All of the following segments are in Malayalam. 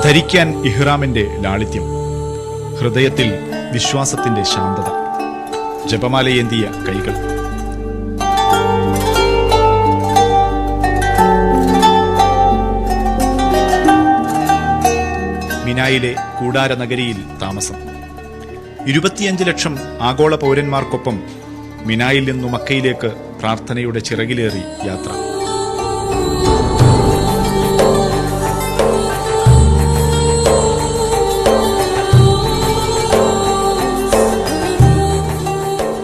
ധരിക്കാൻ ഇഹ്റാമിന്റെ ലാളിത്യം, ഹൃദയത്തിൽ വിശ്വാസത്തിന്റെ ശാന്തത, ജപമാലയേന്തിയ കൈകൾ. മിനായിലെ കൂടാര നഗരിയിൽ താമസം. 25 ലക്ഷം ആഗോള പൗരന്മാർക്കൊപ്പം മിനായിൽ നിന്നു മക്കയിലേക്ക് പ്രാർത്ഥനയുടെ ചിറകിലേറി യാത്ര.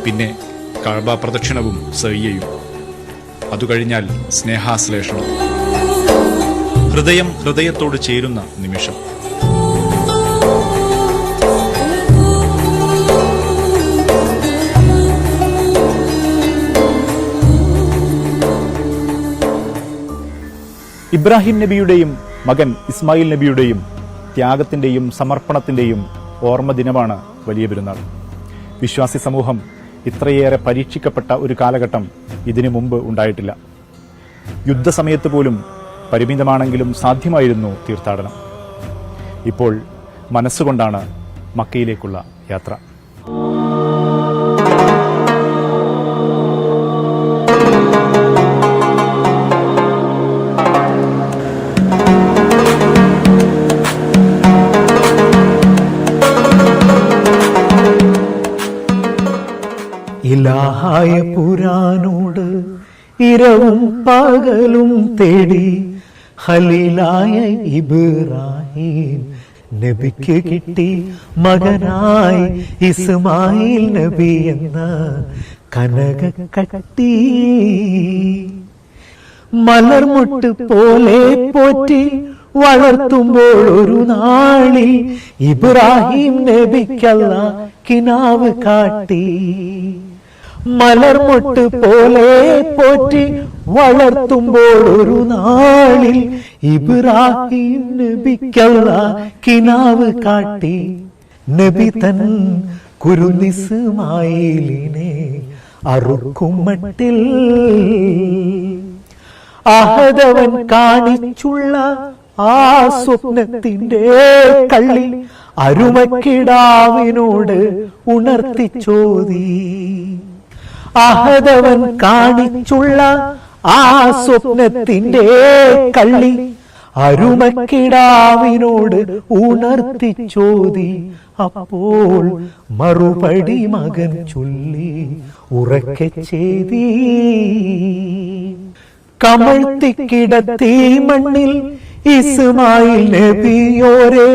പിന്നെ കഅബ പ്രദക്ഷിണവും സയ്യയും. അതുകഴിഞ്ഞാൽ സ്നേഹാശ്ലേഷണം. ഹൃദയം ഹൃദയത്തോട് ചേരുന്ന നിമിഷം. ഇബ്രാഹിം നബിയുടെയും മകൻ ഇസ്മായിൽ നബിയുടെയും ത്യാഗത്തിന്റെയും സമർപ്പണത്തിന്റെയും ഓർമ്മ ദിനമാണ് വലിയ പെരുന്നാൾ. വിശ്വാസി സമൂഹം ഇത്രയേറെ പരീക്ഷിക്കപ്പെട്ട ഒരു കാലഘട്ടം ഇതിനു മുമ്പ് ഉണ്ടായിട്ടില്ല. യുദ്ധസമയത്ത് പോലും പരിമിതമാണെങ്കിലും സാധ്യമായിരുന്നു തീർത്ഥാടനം. ഇപ്പോൾ മനസ്സുകൊണ്ടാണ് മക്കയിലേക്കുള്ള യാത്ര. ഇലാഹായ പുരാനോട് ഇരവും പകലും തേടി ഖലീലായ ഇബ്രാഹിം നബിക്ക് കിട്ടി മകനായി ഇസ്മായിൽ നബി എന്ന കനകക്കട്ടി. മലർമുട്ട് പോലെ പോറ്റി വളർത്തുമ്പോൾ ഒരു നാളിൽ ഇബ്രാഹിം നബിക്കല്ലാഹ് കിനാവ് കാട്ടി. മലർമുട്ട് പോലെ പോറ്റി വളർത്തുമ്പോൾ ഒരു നാളിൽ ഇബ്രാഹിം നബിക്കല്ലാഹ് കിനാവ് കാട്ടി. നബി തൻ കുരുന്നിസ്മായിലിനെ അറുക്കും മട്ടിൽ അഹദവൻ കാണിച്ചുള്ള ആ സ്വപ്നത്തിന്റെ കള്ളി അരുമക്കിടാവിനോട് ഉണർത്തിച്ചോതി. അഹദവൻ കാണിച്ചുള്ള ആ സ്വപ്നത്തിന്റെ കള്ളി അരുമക്കിടാവിനോട് ഉണർത്തിച്ചോതി. അപ്പോൾ മറുപടി മകൻ ചൊല്ലി ഉറക്കെ ചെയ്തി. കമഴ്ത്തിക്കിടത്തി മണ്ണിൽ ഇസ്മായിൽ നബിയോരെ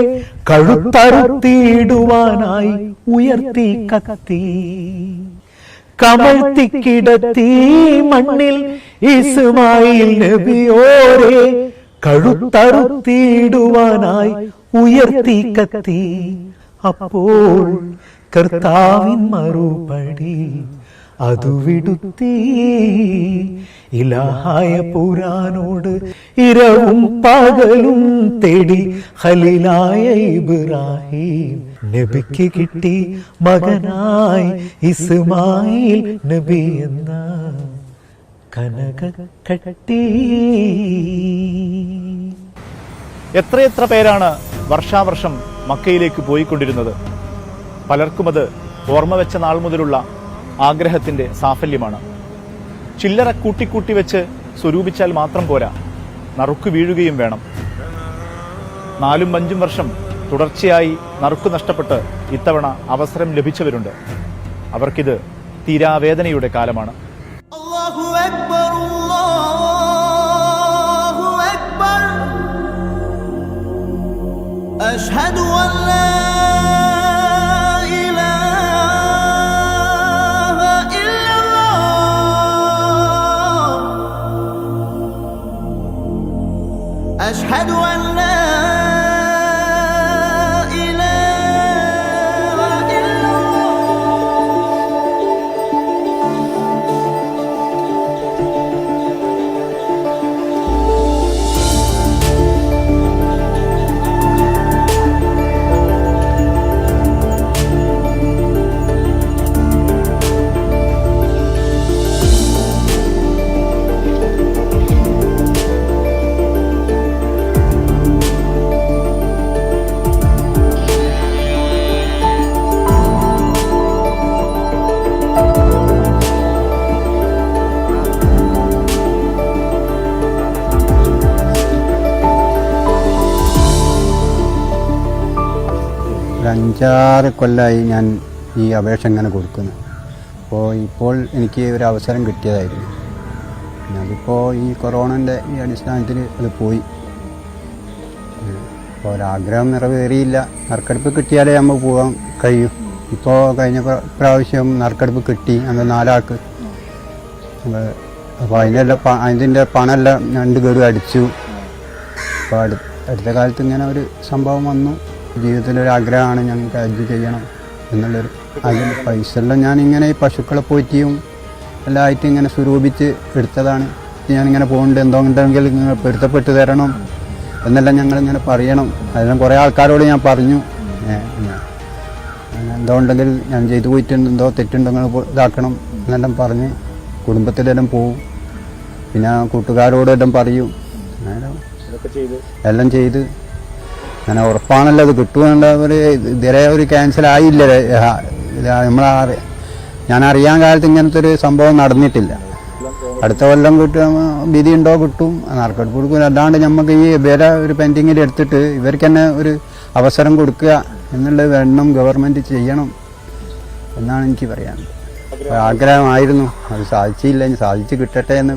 കഴുത്തറുത്തിടുവാനായി ഉയർത്തി കത്തി. കമഴ്ത്തിക്കിടത്തി മണ്ണിൽ ഇസ്മായിൽ നബിയോരെ കഴുത്തറുത്തിടുവാനായി ഉയർത്തി കത്തി. അപ്പോൾ കർത്താവിൻ മറുപടി അതു വിടുത്തി. ഇലാഹായ പുരാനോട് ഇരവും പകലും തേടി ഖലീലായ ഇബ്രാഹിം നബിക്ക് കിട്ടി മകനായി ഇസ്മായിൽ നബി എന്ന കനകക്കട്ടി. എത്രയെത്ര പേരാണ് വർഷാവർഷം മക്കയിലേക്ക് പോയിക്കൊണ്ടിരുന്നത്. പലർക്കും അത് ഓർമ്മ വെച്ച നാൾ മുതലുള്ള ആഗ്രഹത്തിന്റെ സാഫല്യമാണ്. ചില്ലറ കൂട്ടിക്കൂട്ടി വെച്ച് സ്വരൂപിച്ചാൽ മാത്രം പോരാ, നറുക്ക് വീഴുകയും വേണം. 4-5 വർഷം തുടർച്ചയായി നറുക്ക് നഷ്ടപ്പെട്ട് ഇത്തവണ അവസരം ലഭിച്ചവരുണ്ട്. അവർക്കിത് തീരാവേദനയുടെ കാലമാണ്. അല്ലാഹു അക്ബർ, അല്ലാഹു അക്ബർ, അശ്ഹദു അൻ ലാ أشهد أن لا ഒരു 5-6 കൊല്ലമായി ഞാൻ ഈ അപേക്ഷ ഇങ്ങനെ കൊടുക്കുന്നു. ഇപ്പോൾ എനിക്ക് ഒരു അവസരം കിട്ടിയതായിരുന്നു. അതിപ്പോൾ ഈ കൊറോണൻ്റെ ഈ അടിസ്ഥാനത്തിൽ അത് പോയി. അപ്പോൾ ഒരാഗ്രഹം നിറവേറിയില്ല. നറുക്കെടുപ്പ് കിട്ടിയാലേ നമുക്ക് പോകാൻ കഴിയും. ഇപ്പോൾ കഴിഞ്ഞ പ്രാവശ്യം നറുക്കെടുപ്പ് കിട്ടി, അന്ന് 4 ആൾക്ക്. അപ്പോൾ അതിൻ്റെ പണമെല്ലാം 2 ഗഡു അടിച്ചു. അപ്പോൾ അടുത്ത കാലത്ത് ഇങ്ങനെ ഒരു സംഭവം വന്നു. ജീവിതത്തിലൊരാഗ്രഹമാണ് ഞങ്ങൾക്ക് ഹജ്ജ് ചെയ്യണം എന്നുള്ളൊരു അതിൽ പൈസ എല്ലാം ഞാനിങ്ങനെ ഈ പശുക്കളെ പോറ്റിയും എല്ലാം ആയിട്ട് ഇങ്ങനെ സ്വരൂപിച്ച് എടുത്തതാണ്. ഞാനിങ്ങനെ പോകുന്നുണ്ട്, എന്തുണ്ടെങ്കിൽ നിങ്ങൾ പൊരുത്തപ്പെട്ട് തരണം എന്നെല്ലാം ഞങ്ങളിങ്ങനെ പറയണം. അതെല്ലാം കുറേ ആൾക്കാരോട് ഞാൻ പറഞ്ഞു, എന്തുണ്ടെങ്കിൽ ഞാൻ ചെയ്തു പോയിട്ടുണ്ട്, എന്തോ തെറ്റുണ്ടെങ്കിൽ ഇതാക്കണം എന്നെല്ലാം പറഞ്ഞ് കുടുംബത്തിലെല്ലാം പോവും. പിന്നെ കൂട്ടുകാരോടെല്ലാം പറയും. എല്ലാം ചെയ്ത് അങ്ങനെ ഉറപ്പാണല്ലോ അത് കിട്ടുമെന്നുള്ള ഇതുവരെ ഒരു ക്യാൻസലായില്ല. ഞാൻ അറിയാൻ കാലത്ത് ഇങ്ങനത്തെ ഒരു സംഭവം നടന്നിട്ടില്ല. അടുത്ത കൊല്ലം കിട്ടും, വിധി ഉണ്ടോ കിട്ടും, നറുക്കെടുപ്പ് കൊടുക്കും. അല്ലാണ്ട് നമുക്ക് ഈ വില ഒരു പെൻഡിങ്ങിൽ എടുത്തിട്ട് ഇവർക്ക് തന്നെ ഒരു അവസരം കൊടുക്കുക എന്നുള്ളത് വേണം, ഗവൺമെൻറ് ചെയ്യണം എന്നാണ് എനിക്ക് പറയാൻ ആഗ്രഹമായിരുന്നു. അത് സാധിച്ചില്ല, ഇനി സാധിച്ച് കിട്ടട്ടെ എന്ന്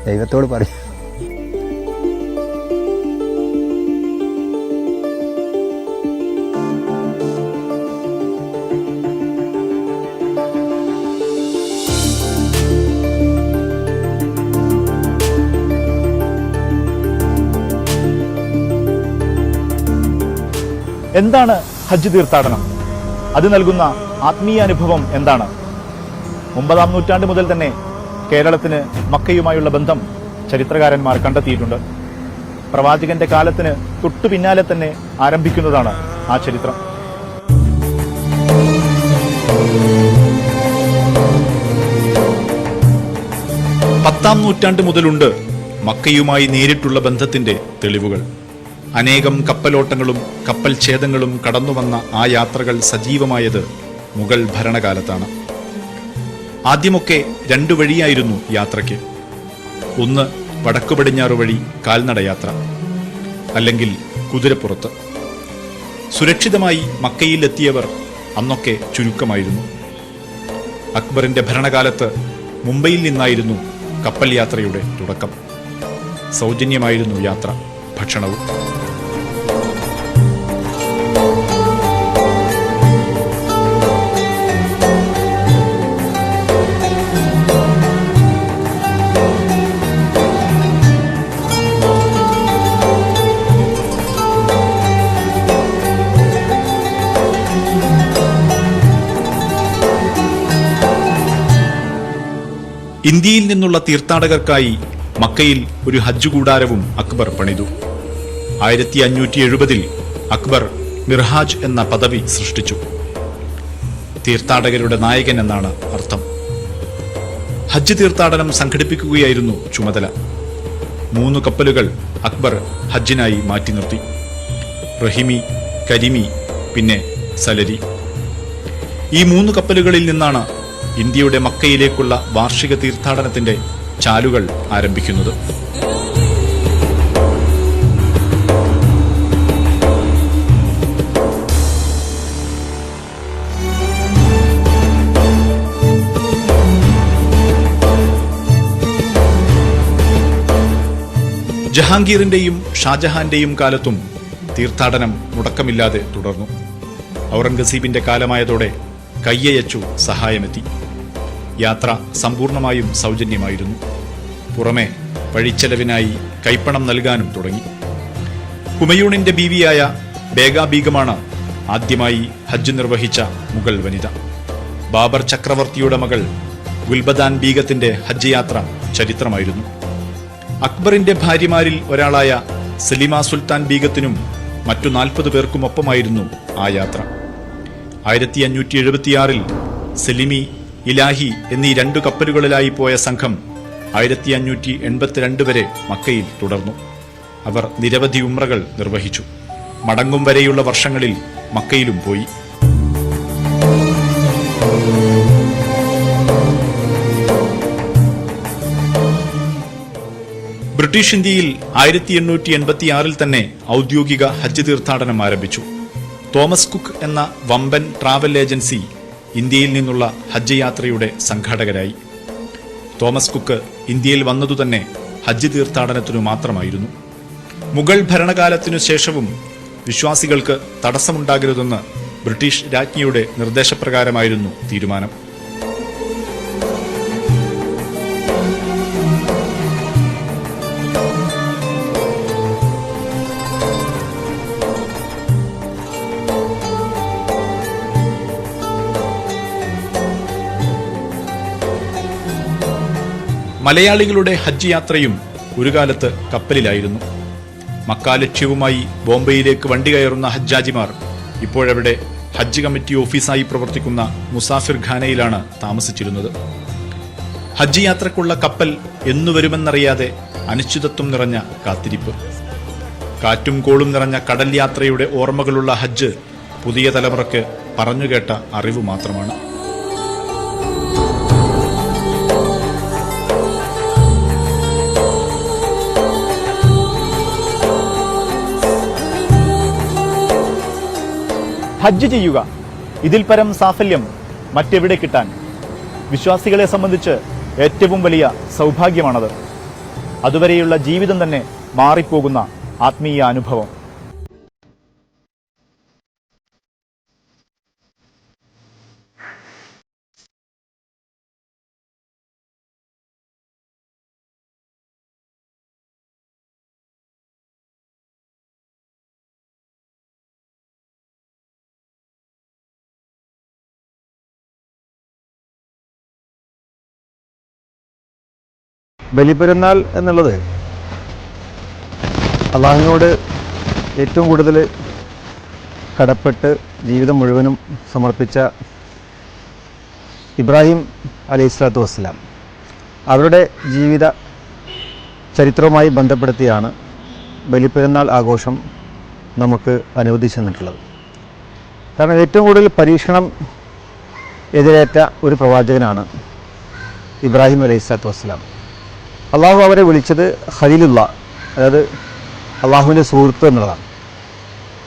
ദൈവത്തോട് പറയും. എന്താണ് ഹജ്ജ് തീർത്ഥാടനം? അത് നൽകുന്ന ആത്മീയ അനുഭവം എന്താണ്? 9-ാം നൂറ്റാണ്ട് മുതൽ തന്നെ കേരളത്തിന് മക്കയുമായുള്ള ബന്ധം ചരിത്രകാരന്മാർ കണ്ടെത്തിയിട്ടുണ്ട്. പ്രവാചകന്റെ കാലത്തിന് തൊട്ടു പിന്നാലെ തന്നെ ആരംഭിക്കുന്നതാണ് ആ ചരിത്രം. പത്താം നൂറ്റാണ്ട് മുതലുണ്ട് മക്കയുമായി നേരിട്ടുള്ള ബന്ധത്തിന്റെ തെളിവുകൾ. അനേകം കപ്പലോട്ടങ്ങളും കപ്പൽ ഛേദങ്ങളും കടന്നുവന്ന ആ യാത്രകൾ സജീവമായത് മുഗൾ ഭരണകാലത്താണ്. ആദ്യമൊക്കെ 2 വഴിയായിരുന്നു യാത്രയ്ക്ക്. ഒന്ന് വടക്കു പടിഞ്ഞാറ് വഴി കാൽനടയാത്ര, അല്ലെങ്കിൽ കുതിരപ്പുറത്ത്. സുരക്ഷിതമായി മക്കയിലെത്തിയവർ അന്നൊക്കെ ചുരുക്കമായിരുന്നു. അക്ബറിന്റെ ഭരണകാലത്ത് മുംബൈയിൽ നിന്നായിരുന്നു കപ്പൽ യാത്രയുടെ തുടക്കം. സൗജന്യമായിരുന്നു യാത്ര, ഭക്ഷണവും. ഇന്ത്യയിൽ നിന്നുള്ള തീർത്ഥാടകർക്കായി മക്കയിൽ ഒരു ഹജ്ജ് കൂടാരവും അക്ബർ പണിതു. 1570 അക്ബർ മിർഹാജ് എന്ന പദവി സൃഷ്ടിച്ചു. തീർത്ഥാടകരുടെ നായകൻ എന്നാണ് അർത്ഥം. ഹജ്ജ് തീർത്ഥാടനം സംഘടിപ്പിക്കുകയായിരുന്നു ചുമതല. 3 കപ്പലുകൾ അക്ബർ ഹജ്ജിനായി മാറ്റി നിർത്തി. റഹിമി, കരിമി, പിന്നെ സലരി. ഈ 3 കപ്പലുകളിൽ നിന്നാണ് ഇന്ത്യയുടെ മക്കയിലേക്കുള്ള വാർഷിക തീർത്ഥാടനത്തിന്റെ ചാലുകൾ ആരംഭിക്കുന്നത്. ജഹാംഗീറിന്റെയും ഷാജഹാന്റെയും കാലത്തും തീർത്ഥാടനം മുടക്കമില്ലാതെ തുടർന്നു. ഔറംഗസീബിന്റെ കാലമായതോടെ കയ്യയച്ചു സഹായമെത്തി. യാത്ര സമ്പൂർണമായും സൗജന്യമായിരുന്നു. പുറമെ വഴിച്ചെലവിനായി കൈപ്പണം നൽകാനും തുടങ്ങി. ഹുമയൂണിന്റെ ബീവിയായ ബേഗ ബീഗമാണ് ആദ്യമായി ഹജ്ജ് നിർവഹിച്ച മുഗൾ വനിത. ബാബർ ചക്രവർത്തിയുടെ മകൾ ഗുൽബദാൻ ബീഗത്തിന്റെ ഹജ്ജ് യാത്ര ചരിത്രമായിരുന്നു. അക്ബറിന്റെ ഭാര്യമാരിൽ ഒരാളായ സലിമ സുൽത്താൻ ബീഗത്തിനും മറ്റു 40 പേർക്കുമൊപ്പമായിരുന്നു ആ യാത്ര. 1576 സലിമി, ഇലാഹി എന്നീ 2 കപ്പലുകളിലായി പോയ സംഘം 1582 വരെ മക്കയിൽ തുടർന്നു. അവർ നിരവധി ഉംറകൾ നിർവഹിച്ചു. മടങ്ങും വരെയുള്ള വർഷങ്ങളിൽ മക്കയിലും പോയി. ബ്രിട്ടീഷ് ഇന്ത്യയിൽ 1886 തന്നെ ഔദ്യോഗിക ഹജ്ജ് തീർത്ഥാടനം ആരംഭിച്ചു. തോമസ് കുക്ക് എന്ന വമ്പൻ ട്രാവൽ ഏജൻസി ഇന്ത്യയിൽ നിന്നുള്ള ഹജ്ജ് യാത്രയുടെ സംഘാടകരായി. തോമസ് കുക്ക് ഇന്ത്യയിൽ വന്നതുതന്നെ ഹജ്ജ് തീർത്ഥാടനത്തിനു മാത്രമായിരുന്നു. മുഗൾ ഭരണകാലത്തിനു ശേഷവും വിശ്വാസികൾക്ക് തടസ്സമുണ്ടാകരുതെന്ന് ബ്രിട്ടീഷ് രാജ്ഞിയുടെ നിർദ്ദേശപ്രകാരമായിരുന്നു തീരുമാനം. മലയാളികളുടെ ഹജ്ജ് യാത്രയും ഒരു കാലത്ത് കപ്പലിലായിരുന്നു. മക്ക ലക്ഷ്യവുമായി ബോംബെയിലേക്ക് വണ്ടി കയറുന്ന ഹജ്ജാജിമാർ ഇപ്പോഴവിടെ ഹജ്ജ് കമ്മിറ്റി ഓഫീസായി പ്രവർത്തിക്കുന്ന മുസാഫിർ ഖാനയിലാണ് താമസിച്ചിരുന്നത്. ഹജ്ജ് യാത്രക്കുള്ള കപ്പൽ എന്നു വരുമെന്നറിയാതെ അനിശ്ചിതത്വം നിറഞ്ഞ കാത്തിരിപ്പ്. കാറ്റും കോളും നിറഞ്ഞ കടൽ യാത്രയുടെ ഓർമ്മകളുള്ള ഹജ്ജ് പുതിയ തലമുറയ്ക്ക് പറഞ്ഞുകേട്ട അറിവ് മാത്രമാണ്. ഹജ്ജ് ചെയ്യുക, ഇതിൽ പരം സാഫല്യം മറ്റെവിടെ കിട്ടാൻ? വിശ്വാസികളെ സംബന്ധിച്ച് ഏറ്റവും വലിയ സൗഭാഗ്യമാണത്. അതുവരെയുള്ള ജീവിതം തന്നെ മാറിപ്പോകുന്ന ആത്മീയ അനുഭവം. ബലിപ്പെരുന്നാൾ എന്നുള്ളത് അള്ളാഹുവിനോട് ഏറ്റവും കൂടുതൽ കടപ്പെട്ട് ജീവിതം മുഴുവനും സമർപ്പിച്ച ഇബ്രാഹിം അലൈഹിസ്സലാത്തു വസ്സലാം അവരുടെ ജീവിത ചരിത്രവുമായി ബന്ധപ്പെടുത്തിയാണ് ബലിപ്പെരുന്നാൾ ആഘോഷം നമുക്ക് അനുവദിച്ചു തന്നിട്ടുള്ളത്. കാരണം ഏറ്റവും കൂടുതൽ പരീക്ഷണം എതിരേറ്റ ഒരു പ്രവാചകനാണ് ഇബ്രാഹിം അലൈഹിസ്സലാത്തു വസ്സലാം. അള്ളാഹു അവരെ വിളിച്ചത് ഖലീലുള്ള, അതായത് അള്ളാഹുവിൻ്റെ സുഹൃത്ത് എന്നുള്ളതാണ്.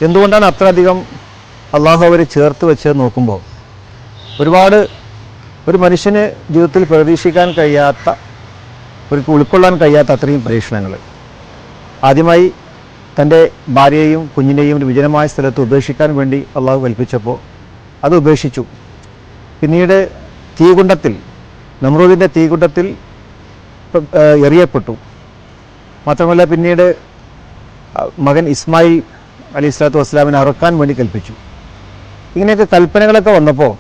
എന്തുകൊണ്ടാണ് അത്രയധികം അള്ളാഹു അവരെ ചേർത്ത് വെച്ച് നോക്കുമ്പോൾ ഒരുപാട് ഒരു മനുഷ്യന് ജീവിതത്തിൽ പ്രതീക്ഷിക്കാൻ കഴിയാത്ത, ഒരിക്കൽ ഉൾക്കൊള്ളാൻ കഴിയാത്ത അത്രയും പരീക്ഷണങ്ങൾ. ആദ്യമായി തൻ്റെ ഭാര്യയെയും കുഞ്ഞിനെയും ഒരു വിജനമായ സ്ഥലത്ത് ഉപേക്ഷിക്കാൻ വേണ്ടി അള്ളാഹു കൽപ്പിച്ചപ്പോൾ അത് ഉപേക്ഷിച്ചു. പിന്നീട് തീകുണ്ടത്തിൽ, നമ്രൂദിൻ്റെ തീകുണ്ടത്തിൽ എറിയപ്പെട്ടു. മാത്രമല്ല പിന്നീട് മകൻ ഇസ്മായിൽ അലൈഹിസ്സലാത്തു വസ്സലാമിനെ അറുക്കാൻ വേണ്ടി കൽപ്പിച്ചു. ഇങ്ങനെയൊക്കെ കൽപ്പനകളൊക്കെ വന്നപ്പോൾ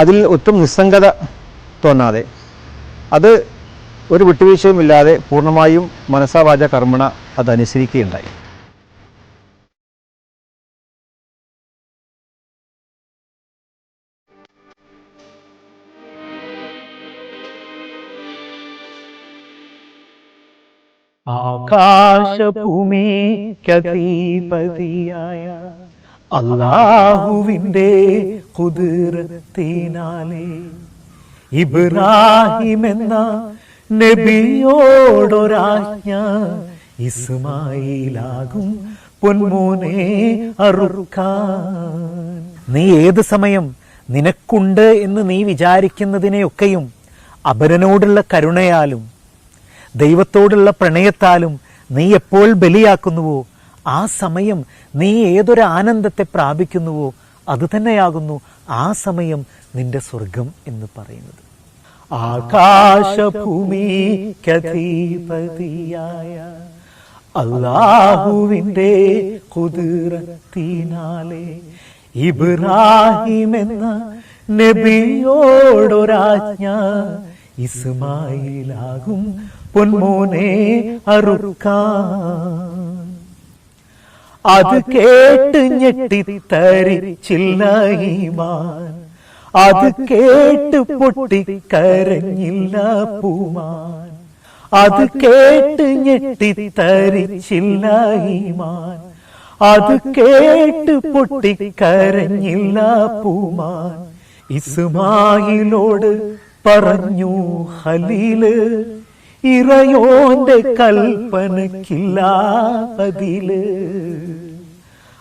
അതിൽ ഒട്ടും നിസ്സംഗത തോന്നാതെ, അത് ഒരു വിട്ടുവീഴ്ചയുമില്ലാതെ പൂർണ്ണമായും മനസാ വാച കർമ്മണ അതനുസരിക്കുകയുണ്ടായി. ആകാശഭൂമിക്കധിപതിയായ അല്ലാഹുവിൻ്റെ ഖുദ്റത്തിനാലെ ഇബ്രാഹിം എന്ന നബിയോടൊരാജ്ഞ ഇസ്മായിലാകും പൊന്മോനെ അറുക്കാൻ. നീ ഏത് സമയം നിനക്കുണ്ട് എന്ന് നീ വിചാരിക്കുന്നതിനെയൊക്കെയും അപരനോടുള്ള കരുണയാലും ദൈവത്തോടുള്ള പ്രണയത്താലും നീ എപ്പോൾ ബലിയാക്കുന്നുവോ ആ സമയം നീ ഏതൊരു ആനന്ദത്തെ പ്രാപിക്കുന്നുവോ അതുതന്നെയാകുന്നു ആ സമയം നിന്റെ സ്വർഗം എന്ന് പറയുന്നത്. ആകാശഭൂമിക്കധിപതിയായ അല്ലാഹുവിൻ്റെ ഖുദ്റത്തിനാലെ ഇബ്രാഹിം എന്ന നബിയോടൊരാജ്ഞ ഇസ്മായിലാകും പൊന്മോനെ അറുക്കാൻ. അത് കേട്ട് ഞെട്ടിത്തരിച്ചില്ല ഈമാൻ, അത് കേട്ട് പൊട്ടിക്കരഞ്ഞില്ല പൂമാൻ. അത് കേട്ട് ഞെട്ടിത്തരിച്ചില്ല ഈമാൻ, അത് കേട്ട് പൊട്ടിക്കരഞ്ഞില്ല പൂമാൻ. ഇസ്മായിലോട് പറഞ്ഞു ഖലീല്, ഇറയോന്റെ കൽപ്പനക്കില്ല അതില്.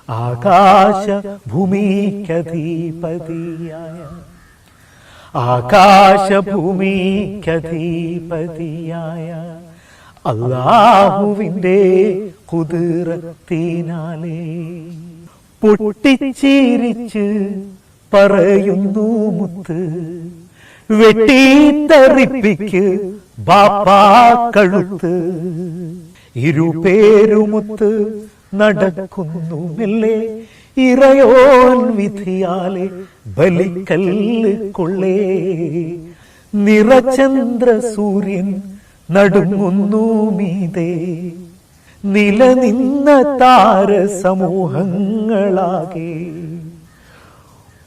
ആകാശ ഭൂമിക്കധിപതിയായ ആകാശഭൂമിക്കധിപതിയായ അല്ലാഹുവിന്റെ ഖുദ്റത്തിനാലേ പൊട്ടിച്ചിരിച്ച് പറയുന്നു മുത്ത് വെട്ടിത്തെറിപ്പിക്ക് ബാപ്പാ കഴുത്ത് ഇരുപേരുമൊത്ത് നടക്കുന്നു മെല്ലെ ഇറയോൻ വിധിയാലെ ബലിക്കല്ല് കൊള്ളേ നിറചന്ദ്ര സൂര്യൻ നടുങ്ങുന്നു മീതേ നിലനിന്ന താര സമൂഹങ്ങളാകെ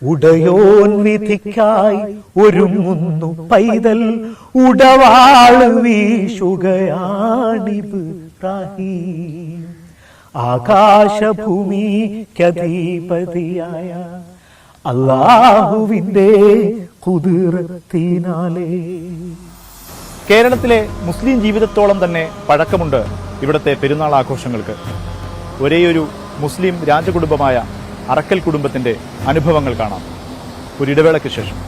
ഉടയോൻ വിധിക്കായി ഒരുങ്ങുന്നു പൈതൽ ഉടവാള് വീശുകയാണിബ്രാഹീം ആകാശഭൂമിക്കധിപതിയായ അല്ലാഹുവിന്റെ ഖുദ്റത്തിനാലേ. കേരളത്തിലെ മുസ്ലിം ജീവിതത്തോളം തന്നെ പഴക്കമുണ്ട് ഇവിടുത്തെ പെരുന്നാൾ ആഘോഷങ്ങൾക്ക്. ഒരേയൊരു മുസ്ലിം രാജകുടുംബമായ അറക്കൽ കുടുംബത്തിന്റെ അനുഭവങ്ങൾ കാണാം ഒരിടവേളയ്ക്ക് ശേഷം.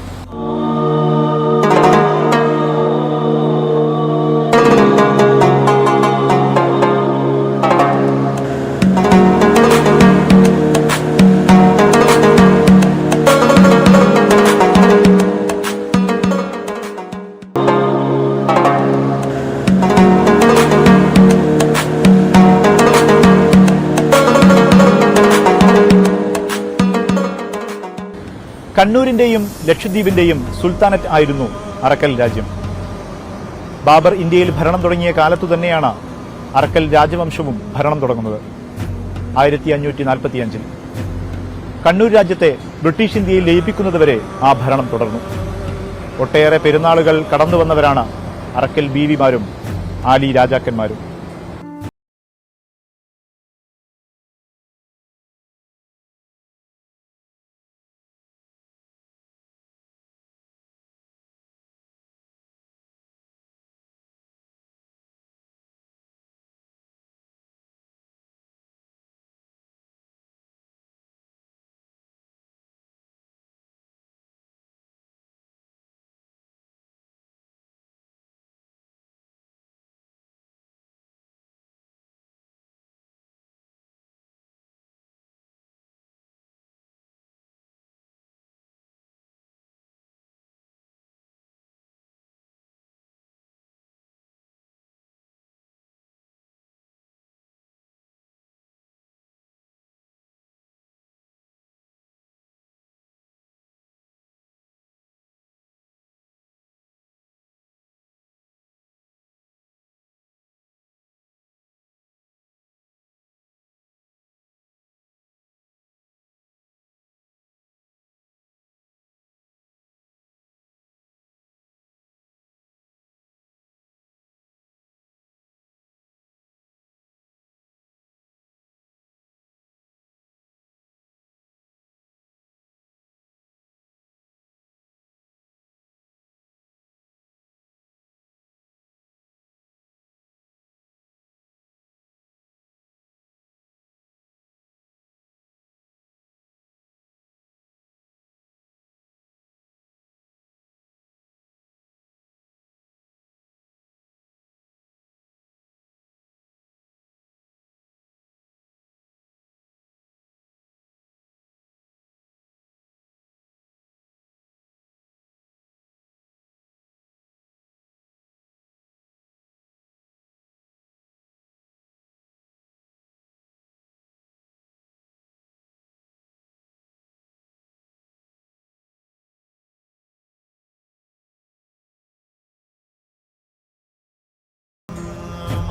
കണ്ണൂരിന്റെയും ലക്ഷദ്വീപിന്റെയും സുൽത്താനറ്റ് ആയിരുന്നു അറക്കൽ രാജ്യം. ബാബർ ഇന്ത്യയിൽ ഭരണം തുടങ്ങിയ കാലത്തു തന്നെയാണ് അറക്കൽ രാജവംശവും ഭരണം തുടങ്ങുന്നത്. 1545 കണ്ണൂർ രാജ്യത്തെ ബ്രിട്ടീഷ് ഇന്ത്യയിൽ ലയിപ്പിക്കുന്നതുവരെ ആ ഭരണം തുടർന്നു. ഒട്ടേറെ പെരുന്നാളുകൾ കടന്നുവന്നവരാണ് അറക്കൽ ബീവിമാരും ആലി രാജാക്കന്മാരും.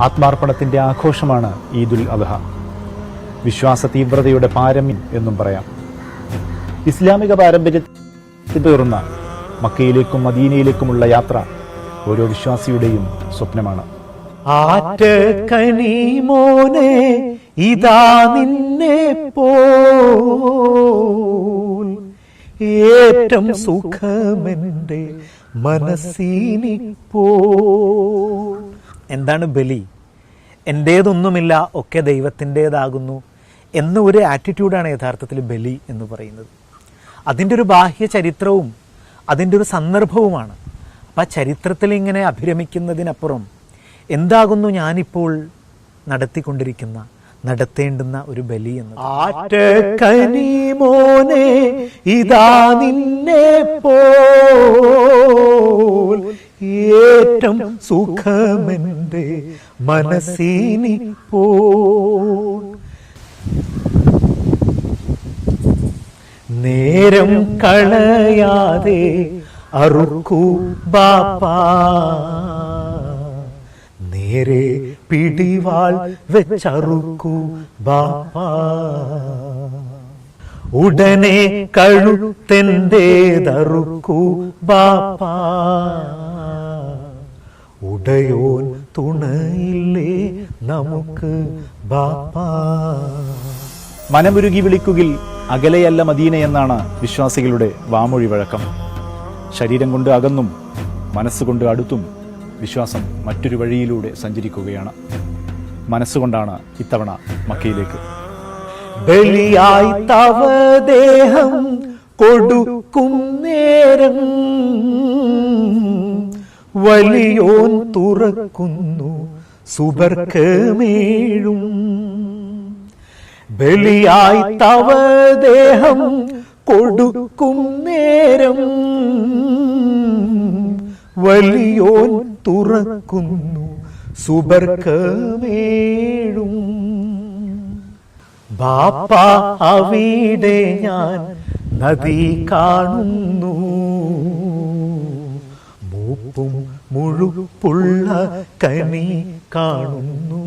ആത്മാർപ്പണത്തിന്റെ ആഘോഷമാണ് ഈദുൽ അദ്ഹ. വിശ്വാസ തീവ്രതയുടെ പാരമ്യം എന്നും പറയാം. ഇസ്ലാമിക പാരമ്പര്യത്തിൽ പേറുന്ന മക്കയിലേക്കും മദീനയിലേക്കുമുള്ള യാത്ര ഓരോ വിശ്വാസിയുടെയും സ്വപ്നമാണ്. ആറ്റക്കനി മോനെ ഇതാ നിന്നെ പോൽ ഏറ്റം സുഖമെന്റെ മനസ്സിനിപ്പോ. എന്താണ് ബലി? എൻ്റേതൊന്നുമില്ല, ഒക്കെ ദൈവത്തിൻ്റെതാകുന്നു. എന്ന ഒരു ആറ്റിറ്റ്യൂഡാണ് യഥാർത്ഥത്തിൽ ബലി എന്ന് പറയുന്നത്. അതിൻ്റെ ഒരു ബാഹ്യ ചരിത്രവും അതിൻ്റെ ഒരു സന്ദർഭവുമാണ്. അപ്പം ആ ചരിത്രത്തിൽ ഇങ്ങനെ അഭിരമിക്കുന്നതിനപ്പുറം എന്താകുന്നു ഞാനിപ്പോൾ നടത്തേണ്ടുന്ന ഒരു ബലി എന്ന്. ആറ്റക്കനിമോനെ ഇതാ നിന്നെ പോൽ ഏറ്റം സുഖമെന്റെ മനസ്സിനി പോൽ. നേരം കളയാതെ അറുക്കൂ ബാപ്പാ, നേരെ പിടിവാൾ വെച്ചറുക്കൂ ബാപ്പാ. ഉടനെ കഴുത്തെന്റേതറുക്കൂ ബാപ്പാ, ഉടയോൻ തുണയില്ലേ നമുക്ക് ബാപ്പാ. മനമുരുകി വിളിക്കുകിൽ അകലെയല്ല മദീന എന്നാണ് വിശ്വാസികളുടെ വാമൊഴി വഴക്കം. ശരീരം കൊണ്ട് അകന്നും മനസ്സുകൊണ്ട് അടുത്തും വിശ്വാസം മറ്റൊരു വഴിയിലൂടെ സഞ്ചരിക്കുകയാണ്. മനസ്സുകൊണ്ടാണ് ഇത്തവണ മക്കയിലേക്ക്. ബലിയായി തവ ദേഹം കൊടുക്കും നേരം വലിയോൻ തുറക്കുന്നു സുബർക്കമേഴും. ബലിയായി തവ ദേഹം കൊടുക്കും നേരം വലിയോൻ തുറക്കുന്നു സുബർക്കമേഴും. ബാപ്പ അവിടെ ഞാൻ നദി കാണുന്നു, മൂപ്പും മുഴുപ്പുള്ള കനി കാണുന്നു.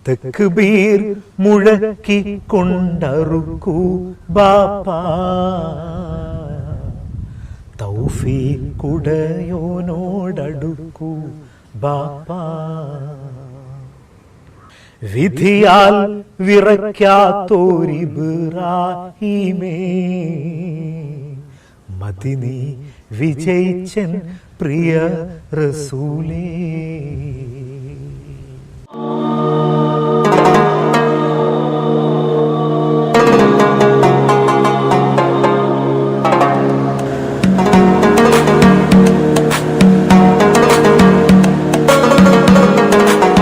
തക്ബീർ മുഴക്കിക്കൊണ്ടറുക്കൂ ബാപ്പാ, തൗഫീഖുടയോനോടടുക്കൂ ബാപ്പാ. വിധിയാൽ വിറയ്ക്കാത്തോരിബ്രാഹീമേ, മദിനി വിജയിച്ചൻ പ്രിയ റസൂലേ.